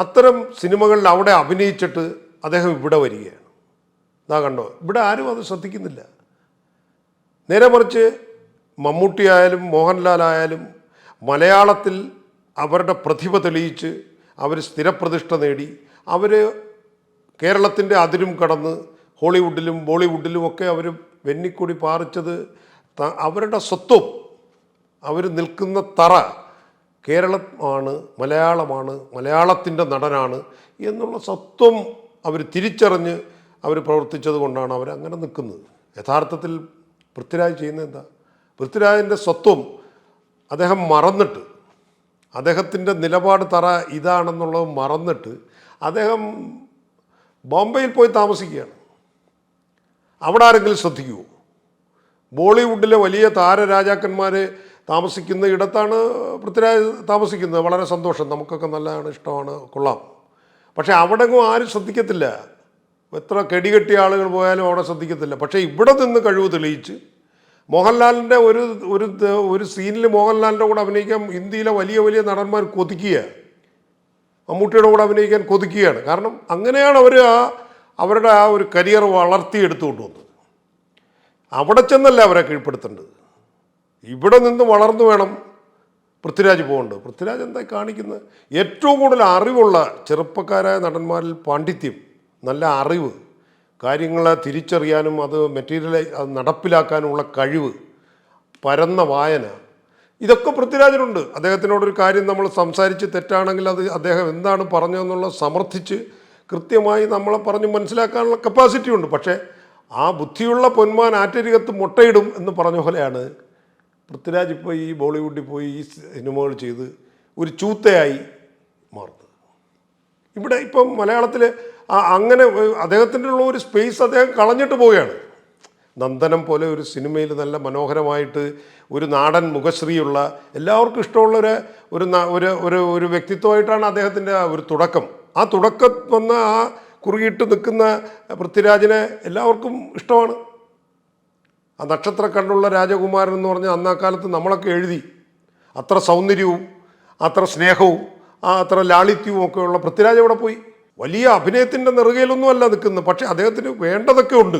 അത്തരം സിനിമകളിൽ അവിടെ അഭിനയിച്ചിട്ട് അദ്ദേഹം ഇവിടെ വരികയാണ്. ഇതാ കണ്ടോ, ഇവിടെ ആരും അത് ശ്രദ്ധിക്കുന്നില്ല. നേരെ മറിച്ച് മമ്മൂട്ടി ആയാലും മോഹൻലാൽ ആയാലും മലയാളത്തിൽ അവരുടെ പ്രതിഭ തെളിയിച്ച് അവർ സ്ഥിരപ്രതിഷ്ഠ നേടി അവർ കേരളത്തിൻ്റെ അതിരും കടന്ന് ഹോളിവുഡിലും ബോളിവുഡിലും ഒക്കെ അവർ വെന്നിക്കൊടി പാറിച്ചത് അവരുടെ സ്വത്വം, അവർ നിൽക്കുന്ന തറ കേരളമാണ്, മലയാളമാണ്, മലയാളത്തിൻ്റെ നടനാണ് എന്നുള്ള സ്വത്വം അവർ തിരിച്ചറിഞ്ഞ് അവർ പ്രവർത്തിച്ചത് കൊണ്ടാണ് അവരങ്ങനെ നിൽക്കുന്നത്. യഥാർത്ഥത്തിൽ പൃഥ്വിരാജ് ചെയ്യുന്നത് എന്താ? പൃഥ്വിരാജിൻ്റെ സ്വത്വം അദ്ദേഹം മറന്നിട്ട്, അദ്ദേഹത്തിൻ്റെ നിലപാട് തറ ഇതാണെന്നുള്ളത് മറന്നിട്ട് അദ്ദേഹം ബോംബെയിൽ പോയി താമസിക്കുകയാണ്. അവിടെ ആരെങ്കിലും ശ്രദ്ധിക്കുമോ? ബോളിവുഡിലെ വലിയ താരരാജാക്കന്മാർ താമസിക്കുന്ന ഇടത്താണ് പൃഥ്വിരാജ് താമസിക്കുന്നത്. വളരെ സന്തോഷം, നമുക്കൊക്കെ നല്ലതാണ്, ഇഷ്ടമാണ്, കൊള്ളാം. പക്ഷേ അവിടെങ്ങും ആരും ശ്രദ്ധിക്കത്തില്ല. എത്ര കെടികെട്ടിയ ആളുകൾ പോയാലും അവിടെ ശ്രദ്ധിക്കത്തില്ല. പക്ഷേ ഇവിടെ നിന്ന് കഴിവ് തെളിയിച്ച് മോഹൻലാലിൻ്റെ ഒരു സീനിൽ മോഹൻലാലിൻ്റെ കൂടെ അഭിനയിക്കാൻ ഇന്ത്യയിലെ വലിയ വലിയ നടന്മാർ കൊതിക്കുക, മമ്മൂട്ടിയുടെ കൂടെ അഭിനയിക്കാൻ കൊതിക്കുകയാണ്. കാരണം അങ്ങനെയാണ് അവർ അവരുടെ ആ ഒരു കരിയർ വളർത്തിയെടുത്തുകൊണ്ട് വന്നത്. അവിടെ ചെന്നല്ല അവരെ കീഴ്പ്പെടുത്തേണ്ടത്. ഇവിടെ നിന്ന് വളർന്നു വേണം പൃഥ്വിരാജ് പോകേണ്ടത്. പൃഥ്വിരാജ് എന്തായി കാണിക്കുന്നത്? ഏറ്റവും കൂടുതൽ അറിവുള്ള ചെറുപ്പക്കാരായ നടന്മാരിൽ പാണ്ഡിത്യം, നല്ല അറിവ്, കാര്യങ്ങളെ തിരിച്ചറിയാനും അത് അത് നടപ്പിലാക്കാനുമുള്ള കഴിവ്, പരന്ന വായന, ഇതൊക്കെ പൃഥ്വിരാജിനുണ്ട്. അദ്ദേഹത്തിനോടൊരു കാര്യം നമ്മൾ സംസാരിച്ച് തെറ്റാണെങ്കിൽ അത് അദ്ദേഹം എന്താണ് പറഞ്ഞതെന്നുള്ളത് സമർത്ഥിച്ച് കൃത്യമായി നമ്മളെ പറഞ്ഞ് മനസ്സിലാക്കാനുള്ള കപ്പാസിറ്റി ഉണ്ട്. പക്ഷേ ആ ബുദ്ധിയുള്ള പൊന്മാൻ ആറ്റരികത്ത് മുട്ടയിടും എന്ന് പറഞ്ഞ പോലെയാണ് പൃഥ്വിരാജ് ഇപ്പോൾ ഈ ബോളിവുഡിൽ പോയി ഈ സിനിമകൾ ചെയ്ത് ഒരു ചൂത്തയായി മാറുന്നത്. ഇവിടെ ഇപ്പം മലയാളത്തിൽ അങ്ങനെ അദ്ദേഹത്തിൻ്റെ ഉള്ള ഒരു സ്പേസ് അദ്ദേഹം കളഞ്ഞിട്ട് പോവുകയാണ്. നന്ദനം പോലെ ഒരു സിനിമയിൽ നല്ല മനോഹരമായിട്ട് ഒരു നാടൻ മുഖശ്രീയുള്ള എല്ലാവർക്കും ഇഷ്ടമുള്ള ഒരു വ്യക്തിത്വമായിട്ടാണ് അദ്ദേഹത്തിൻ്റെ ഒരു തുടക്കം. ആ തുടക്കം വന്ന ആ കുറുകിയിട്ട് നിൽക്കുന്ന പൃഥ്വിരാജിനെ എല്ലാവർക്കും ഇഷ്ടമാണ്. ആ നക്ഷത്ര കണ്ണുള്ള രാജകുമാരൻ എന്ന് പറഞ്ഞാൽ അന്ന് ആ കാലത്ത് നമ്മളൊക്കെ എഴുതി. അത്ര സൗന്ദര്യവും അത്ര സ്നേഹവും അത്ര ലാളിത്യവും ഒക്കെ ഉള്ള പൃഥ്വിരാജ് അവിടെ പോയി. വലിയ അഭിനയത്തിൻ്റെ നെറുകയിലൊന്നും അല്ല നിൽക്കുന്നത്, പക്ഷേ അദ്ദേഹത്തിന് വേണ്ടതൊക്കെ ഉണ്ട്.